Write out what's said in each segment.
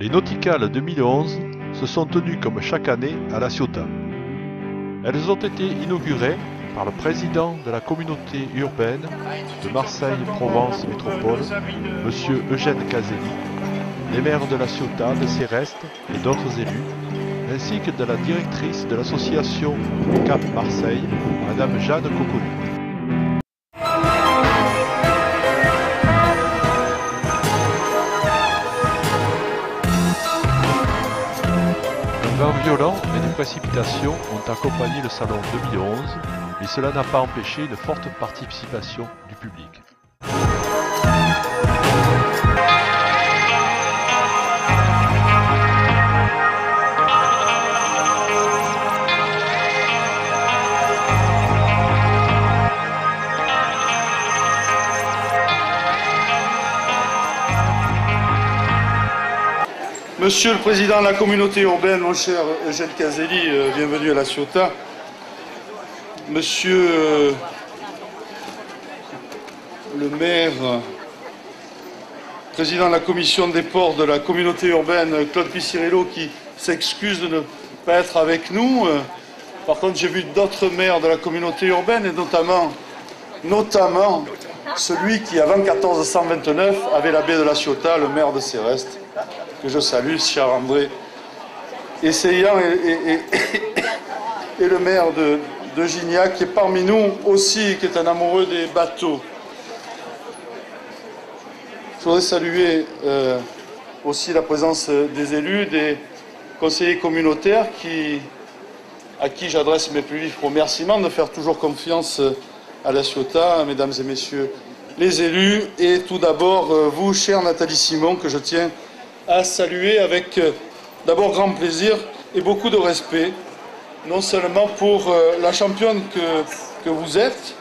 Les Nauticales 2011 se sont tenues comme chaque année à La Ciotat. Elles ont été inaugurées par le président de la communauté urbaine de Marseille-Provence Métropole, M. Eugène Caselli, les maires de La Ciotat, de Céreste et d'autres élus, ainsi que de la directrice de l'association Cap Marseille, Mme Jeanne Cocconi. Un vent violent et des précipitations ont accompagné le salon 2011, mais cela n'a pas empêché une forte participation du public. Monsieur le Président de la communauté urbaine, mon cher Eugène Caselli, bienvenue à La Ciotat. Monsieur le maire, président de la commission des ports de la communauté urbaine, Claude Piccirillo, qui s'excuse de ne pas être avec nous. Par contre, j'ai vu d'autres maires de la communauté urbaine, et notamment celui qui, avant 1429, avait la baie de La Ciotat, le maire de Céreste, que je salue, cher André Essayant, et le maire de Gignac, qui est parmi nous aussi, qui est un amoureux des bateaux. Je voudrais saluer aussi la présence des élus, des conseillers communautaires, à qui j'adresse mes plus vifs remerciements de faire toujours confiance à La Ciotat, mesdames et messieurs les élus, et tout d'abord vous, chère Nathalie Simon, que je tiens à saluer avec d'abord grand plaisir et beaucoup de respect, non seulement pour la championne que vous êtes.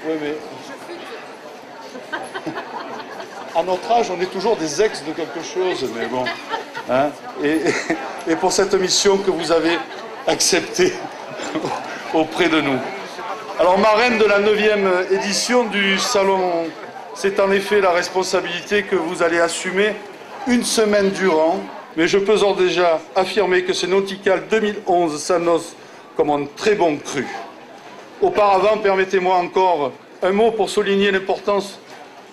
Oui, mais à notre âge, on est toujours des ex de quelque chose, mais bon. Hein, et pour cette mission que vous avez acceptée auprès de nous. Alors, marraine de la 9e édition du Salon, c'est en effet la responsabilité que vous allez assumer une semaine durant, mais je peux d'ores et déjà affirmer que ce Nautical 2011 s'annonce comme un très bon cru. Auparavant, permettez-moi encore un mot pour souligner l'importance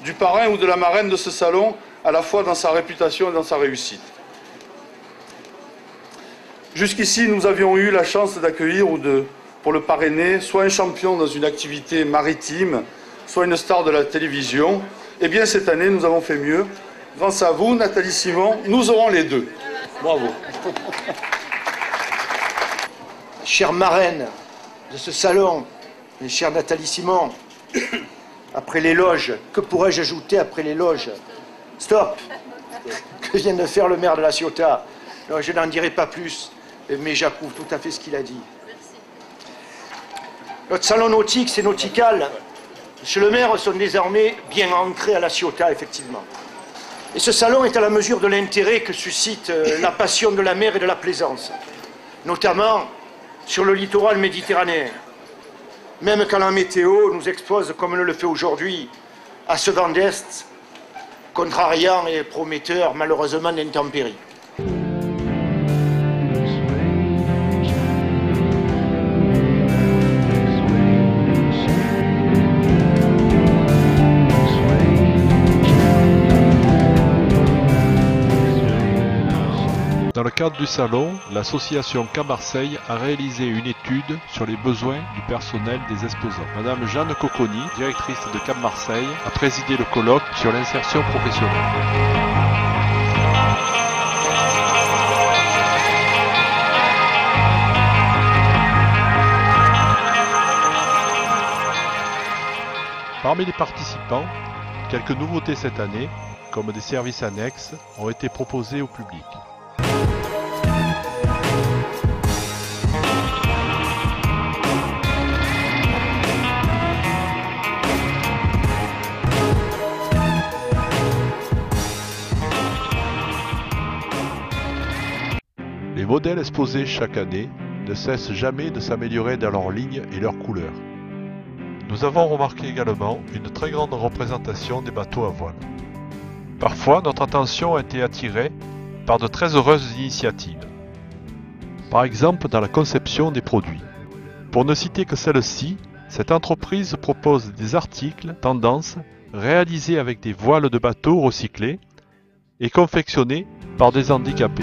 du parrain ou de la marraine de ce salon, à la fois dans sa réputation et dans sa réussite. Jusqu'ici, nous avions eu la chance d'accueillir pour le parrainer, soit un champion dans une activité maritime, soit une star de la télévision. Eh bien, cette année, nous avons fait mieux. Grâce à vous, Nathalie Simon, nous aurons les deux. Bravo. Chère marraine de ce salon, chère Nathalie Simon, après l'éloge, que pourrais-je ajouter après l'éloge? Stop! Que vient de faire le maire de La Ciotat? Alors, je n'en dirai pas plus, mais j'approuve tout à fait ce qu'il a dit. Notre salon nautique, c'est nautical. Monsieur le maire, sont désormais bien ancrés à La Ciotat, effectivement. Et ce salon est à la mesure de l'intérêt que suscite la passion de la mer et de la plaisance, notamment sur le littoral méditerranéen. Même quand la météo nous expose, comme elle le fait aujourd'hui, à ce vent d'est, contrariant et prometteur, malheureusement, d'intempéries. Dans le cadre du salon, l'association Cap Marseille a réalisé une étude sur les besoins du personnel des exposants. Madame Jeanne Cocconi, directrice de Cap Marseille, a présidé le colloque sur l'insertion professionnelle. Parmi les participants, quelques nouveautés cette année, comme des services annexes, ont été proposés au public. Les modèles exposés chaque année ne cessent jamais de s'améliorer dans leurs lignes et leurs couleurs. Nous avons remarqué également une très grande représentation des bateaux à voile. Parfois, notre attention a été attirée par de très heureuses initiatives. Par exemple, dans la conception des produits. Pour ne citer que celle-ci, cette entreprise propose des articles tendances réalisés avec des voiles de bateaux recyclés et confectionnés par des handicapés.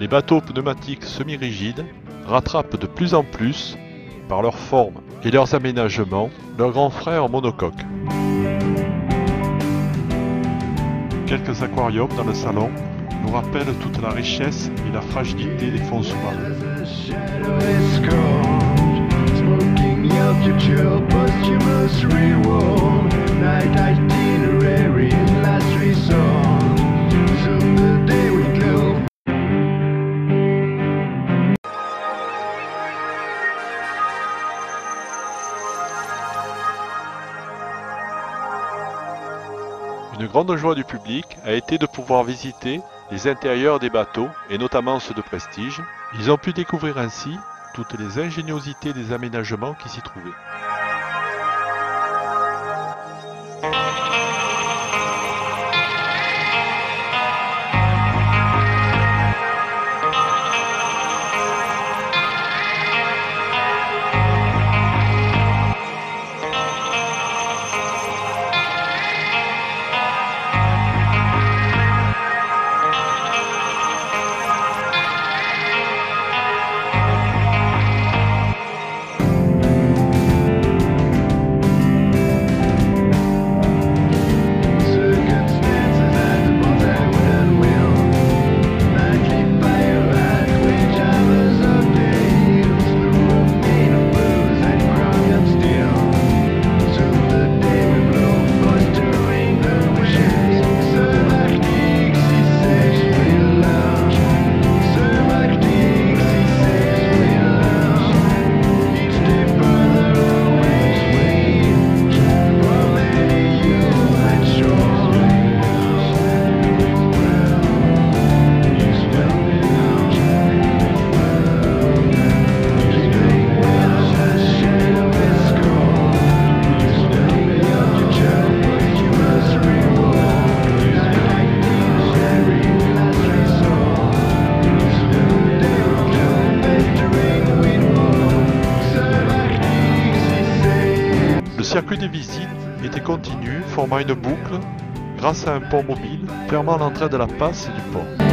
Les bateaux pneumatiques semi-rigides rattrapent de plus en plus, par leur forme et leurs aménagements, leurs grands frères monocoques. Quelques aquariums dans le salon nous rappellent toute la richesse et la fragilité des fonds sous-marins. Une grande joie du public a été de pouvoir visiter les intérieurs des bateaux, et notamment ceux de prestige. Ils ont pu découvrir ainsi toutes les ingéniosités des aménagements qui s'y trouvaient. Le circuit des visites était continu, formant une boucle grâce à un pont mobile fermant l'entrée de la passe du pont.